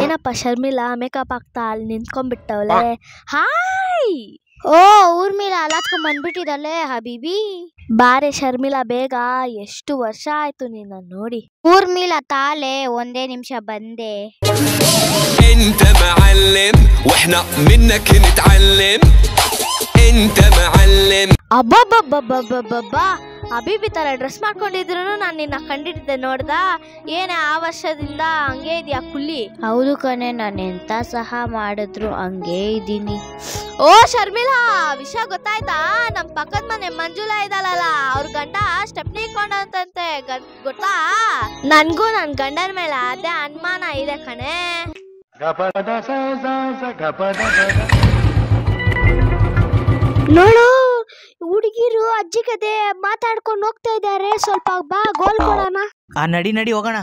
ಏನಪ್ಪ ಶರ್ಮಿಳಾ ಮೇಕಪ್ ಆಗ್ತಾ ಅಲ್ಲಿ ನಿಂತ್ಕೊಂಡ್ಬಿಟ್ಟವಳೆ. ಹಾಯ್ ಓ ಊರ್ಮಿಳಾ ಅಲಾತ್ಕೊಂಡ್ ಬಂದ್ಬಿಟ್ಟಿದಳೆ ಹಬೀಬಿ. ಬಾರೆ ಶರ್ಮಿಳಾ ಬೇಗ, ಎಷ್ಟು ವರ್ಷ ಆಯ್ತು ನಿನ್ನ ನೋಡಿ. ಊರ್ಮಿಳಾ ತಾಳೆ, ಒಂದೇ ನಿಮಿಷ ಬಂದೆ. انت معلم واحنا منك نتعلم انت معلم. ಅಬ್ಬಬ್ಬಬ್ಬಬ್ಬಬ್ಬಬ್ಬಾ, ಹಬೀಬಿ ತರ ಡ್ರೆಸ್ ಮಾಡ್ಕೊಂಡಿದ್ರು ನಾನು ನಿನ್ನ ಕಂಡಿದ್ದೆ ನೋಡ್ದ. ಏನೇ ಆ ವರ್ಷದಿಂದ ಹಂಗೆ ಇದೆಯಾ ಕುಲ್ಲಿ? ಹೌದು ಕಣೆ, ನಾನು ಎಂತ ಸಹ ಮಾಡಿದ್ರು ಹಂಗೆ ಇದ್ದೀನಿ. ಓ ಶರ್ಮಿಳಾ, ವಿಷಯ ಗೊತ್ತಾಯ್ತಾ? ನಮ್ ಪಕ್ಕದ ಮನೆ ಮಂಜುಳಾ ಇದ್ದಾಳಲ್ಲ, ಅವ್ರ ಗಂಡ ಸ್ಟೆಪ್ನಿ ಇಟ್ಕೊಂಡಂತೆ ಗೊತ್ತಾ? ನನ್ಗೂ ನನ್ ಗಂಡನ ಮೇಲೆ ಅದೇ ಅನುಮಾನ ಇದೆ ಕಣೆ. ನೋಡು, ಹುಡುಗಿರು ಅಜ್ಜಿ ಕತೆ ಮಾತಾಡ್ಕೊಂಡು ಹೋಗ್ತಾ ಇದ್ದಾರೆ. ಸ್ವಲ್ಪ ಬಾ, ಗೋಲ್ ಕೊಡೋಣ. ನಡಿ ನಡಿ ಹೋಗೋಣ.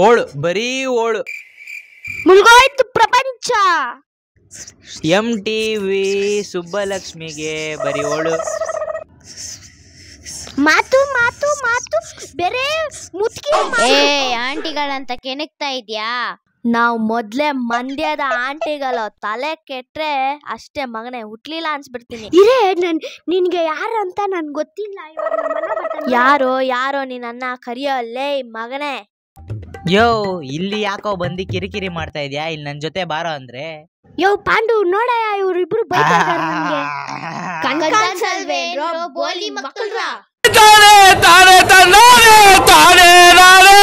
ಓಳು, ಬರೀ ಓಳು. ಮುಳುಗೋಯ್ತು ಪ್ರಪಂಚ. MTV ಸುಬ್ಬಲಕ್ಷ್ಮಿಗೆ ಬರೀ ಓಳು. ಮಾತು ಮಾತು ಮಾತು ಬೇರೆ ಮುತ್ಕಿ. ಏ ಆಂಟಿಗಳಂತ ಕೆಣಕ್ತಾ ಇದ್ಯಾ? ನಾವು ಮೊದ್ಲೇ ಮಂಡ್ಯದ ಆಂಟಿಗಳು, ತಲೆ ಕೆಟ್ರೆ ಅಷ್ಟೇ ಮಗನೇ, ಹುಟ್ಲಿಲ್ಲ ಅನ್ಸ್ಬಿಡ್ತೀನಿ. ಇರೇ, ನಿನ್ಗೆ ಯಾರು ಅಂತ ನನ್ ಗೊತ್ತಿಲ್ಲ. ಯಾರೋ ಯಾರೋ ನಿನ್ನ ಕರಿಯೋಲ್ಲೇ ಮಗನೇ. ಯೋ, ಇಲ್ಲಿ ಯಾಕೋ ಬಂದು ಕಿರಿಕಿರಿ ಮಾಡ್ತಾ ಇದ್ಯಾ? ಇಲ್ಲಿ ನನ್ ಜೊತೆ ಬಾರೋ ಅಂದ್ರೆ. ಯೋ ಪಾಂಡು, ನೋಡ ಇವ್ರಿಬ್ರು ಬೈತಾರೆ ತಾನೆ ತಾನೆ ತಾನೆ ತಾನೆ